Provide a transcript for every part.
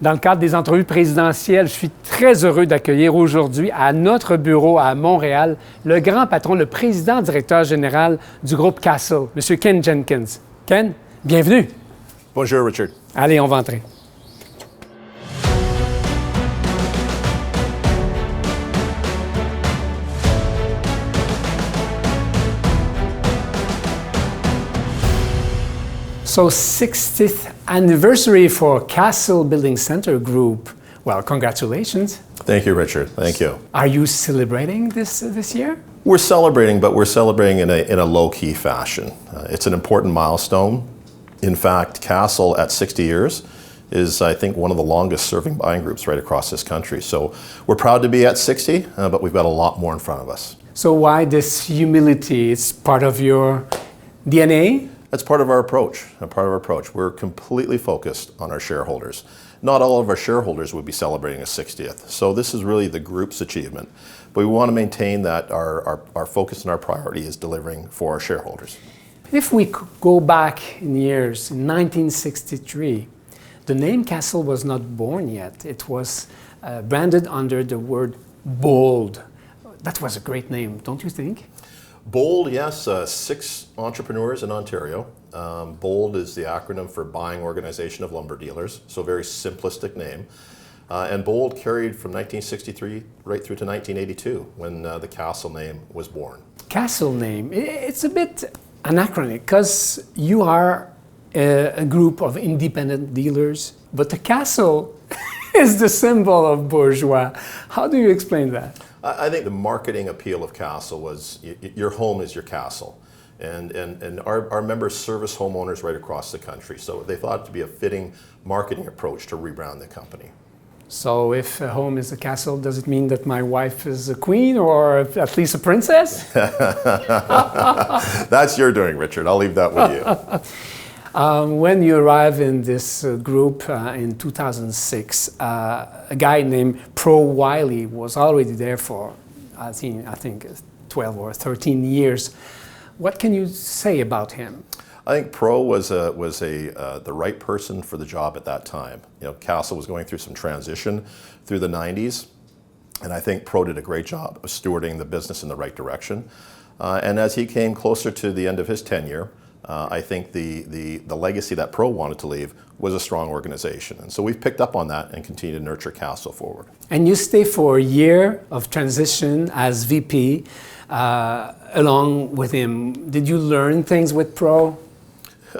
Dans le cadre des entrevues présidentielles, je suis très heureux d'accueillir aujourd'hui à notre bureau à Montréal le grand patron, le président directeur général du groupe Castle, M. Ken Jenkins. Ken, bienvenue. Bonjour, Richard. Allez, on va entrer. So 60th anniversary for Castle Building Center Group. Well, congratulations. Thank you, Richard. Thank you. Are you celebrating this year? We're celebrating, but we're celebrating in a low-key fashion. It's an important milestone. In fact, Castle at 60 years is, I think, one of the longest-serving buying groups right across this country. So we're proud to be at 60, but we've got a lot more in front of us. So why this humility? It's part of your DNA? That's part of our approach. We're completely focused on our shareholders. Not all of our shareholders would be celebrating a 60th. So this is really the group's achievement. But we want to maintain that our focus and our priority is delivering for our shareholders. If we go back in years, in 1963, the name Castle was not born yet. It was branded under the word bold. That was a great name, don't you think? BOLD, yes, 6 entrepreneurs in Ontario. BOLD is the acronym for Buying Organization of Lumber Dealers, so a very simplistic name. And BOLD carried from 1963 right through to 1982 when the Castle name was born. Castle name, it's a bit anachronic because you are a group of independent dealers, but the Castle is the symbol of bourgeois. How do you explain that? I think the marketing appeal of Castle was your home is your castle. And our members service homeowners right across the country. So they thought it to be a fitting marketing approach to rebrand the company. So if a home is a castle, does it mean that my wife is a queen or at least a princess? That's your doing, Richard. I'll leave that with you. When you arrived in this group in 2006, a guy named Pro Wiley was already there for, I think 12 or 13 years. What can you say about him? I think Pro was the right person for the job at that time. You know, Castle was going through some transition through the 90s, and I think Pro did a great job of stewarding the business in the right direction. And as he came closer to the end of his tenure, I think the legacy that Pro wanted to leave was a strong organization. And so we've picked up on that and continue to nurture Castle forward. And you stay for a year of transition as VP along with him. Did you learn things with Pro?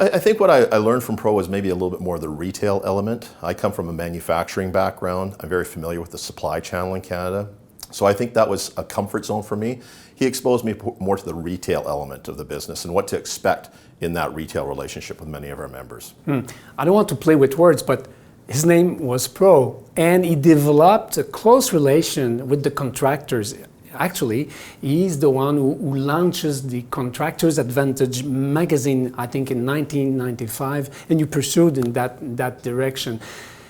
I think what I learned from Pro was maybe a little bit more of the retail element. I come from a manufacturing background. I'm very familiar with the supply channel in Canada. So I think that was a comfort zone for me. He exposed me more to the retail element of the business and what to expect in that retail relationship with many of our members. I don't want to play with words, but his name was Pro, and he developed a close relation with the contractors. Actually, he's the one who launches the Contractors Advantage magazine, I think in 1995, and you pursued in that direction.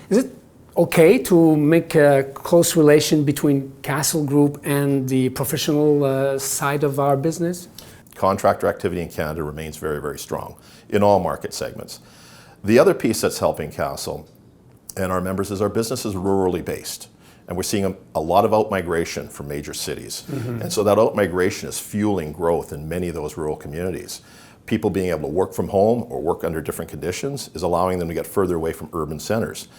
Is it okay to make a close relation between Castle Group and the professional side of our business? Contractor activity in Canada remains very, very strong in all market segments. The other piece that's helping Castle and our members is our business is rurally based. And we're seeing a lot of out-migration from major cities. Mm-hmm. And so that out-migration is fueling growth in many of those rural communities. People being able to work from home or work under different conditions is allowing them to get further away from urban centers.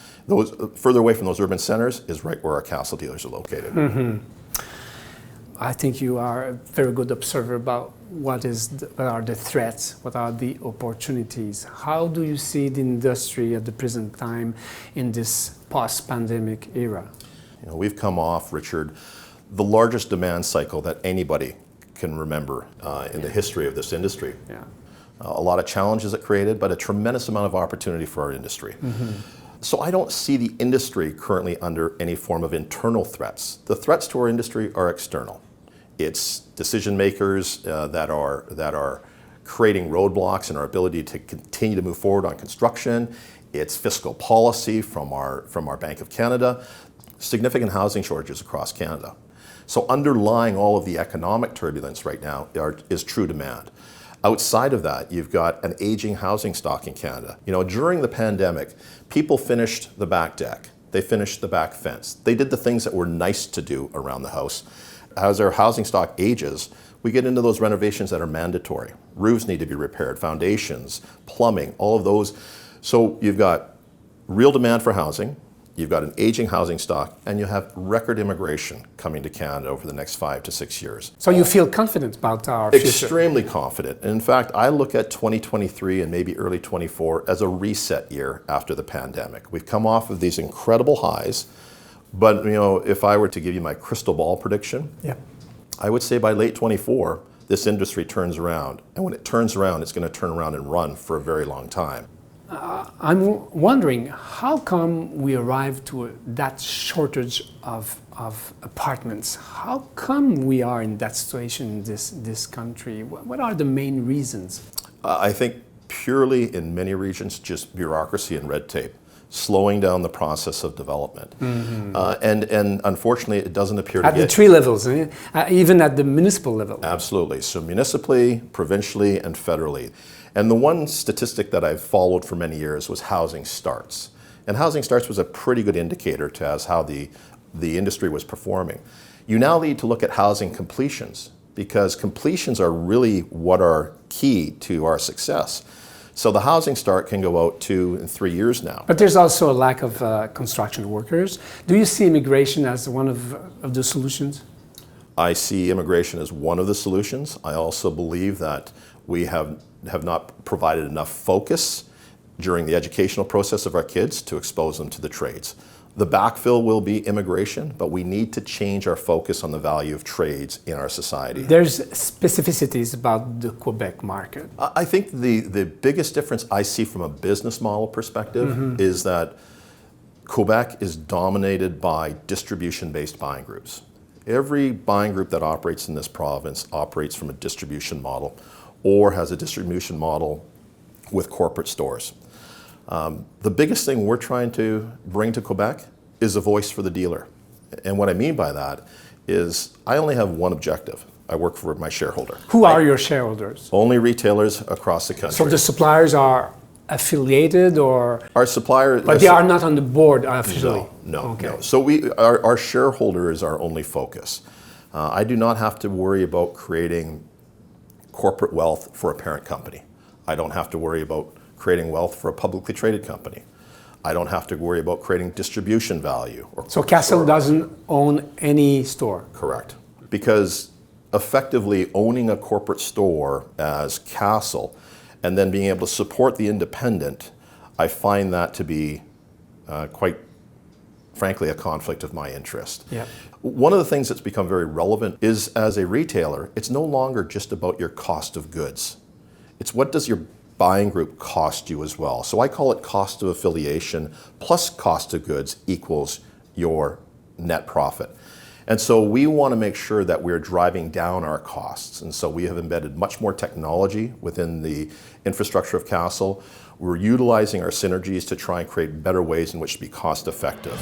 Further away from those urban centers is right where our Castle dealers are located. Mm-hmm. I think you are a very good observer about what are the threats, what are the opportunities. How do you see the industry at the present time in this post-pandemic era? You know, we've come off, Richard, the largest demand cycle that anybody can remember in the history of this industry. Yeah. A lot of challenges it created, but a tremendous amount of opportunity for our industry. Mm-hmm. So I don't see the industry currently under any form of internal threats. The threats to our industry are external. It's decision makers that are creating roadblocks in our ability to continue to move forward on construction. It's fiscal policy from our Bank of Canada. Significant housing shortages across Canada. So underlying all of the economic turbulence right now is true demand. Outside of that, you've got an aging housing stock in Canada. You know, during the pandemic, people finished the back deck. They finished the back fence. They did the things that were nice to do around the house. As our housing stock ages, we get into those renovations that are mandatory. Roofs need to be repaired, foundations, plumbing, all of those. So you've got real demand for housing, you've got an aging housing stock, and you have record immigration coming to Canada over the next 5 to 6 years. So you feel confident about our future? Extremely confident. And in fact, I look at 2023 and maybe early 24 as a reset year after the pandemic. We've come off of these incredible highs, but if I were to give you my crystal ball prediction, yeah. I would say by late 24, this industry turns around. And when it turns around, it's going to turn around and run for a very long time. I'm wondering, how come we arrived to that shortage of apartments? How come we are in that situation in this country? What are the main reasons? I think purely in many regions, just bureaucracy and red tape, slowing down the process of development. Mm-hmm. And unfortunately, it doesn't appear to at the three levels, even at the municipal level. Absolutely. So municipally, provincially, and federally. And the one statistic that I've followed for many years was housing starts. And housing starts was a pretty good indicator to as how the industry was performing. You now need to look at housing completions, because completions are really what are key to our success. So the housing start can go out 2 and 3 years now. But there's also a lack of construction workers. Do you see immigration as one of the solutions? I see immigration as one of the solutions. I also believe that we have not provided enough focus during the educational process of our kids to expose them to the trades. The backfill will be immigration, but we need to change our focus on the value of trades in our society. There's specificities about the Quebec market. I think the biggest difference I see from a business model perspective mm-hmm. is that Quebec is dominated by distribution-based buying groups. Every buying group that operates in this province operates from a distribution model or has a distribution model with corporate stores. The biggest thing we're trying to bring to Quebec is a voice for the dealer. And what I mean by that is I only have one objective. I work for my shareholder. Who are your shareholders? Only retailers across the country. So the suppliers are affiliated or? Our suppliers... But they are not on the board officially? No. Okay. No. So our shareholder is our only focus. I do not have to worry about creating corporate wealth for a parent company. I don't have to worry about creating wealth for a publicly traded company. I don't have to worry about creating distribution value. So Castle doesn't own any store? Correct. Because effectively owning a corporate store as Castle and then being able to support the independent, I find that to be quite frankly a conflict of my interest. Yeah. One of the things that's become very relevant is as a retailer, it's no longer just about your cost of goods. It's what does your buying group cost you as well. So I call it cost of affiliation plus cost of goods equals your net profit. And so we want to make sure that we're driving down our costs. And so we have embedded much more technology within the infrastructure of Castle. We're utilizing our synergies to try and create better ways in which to be cost effective.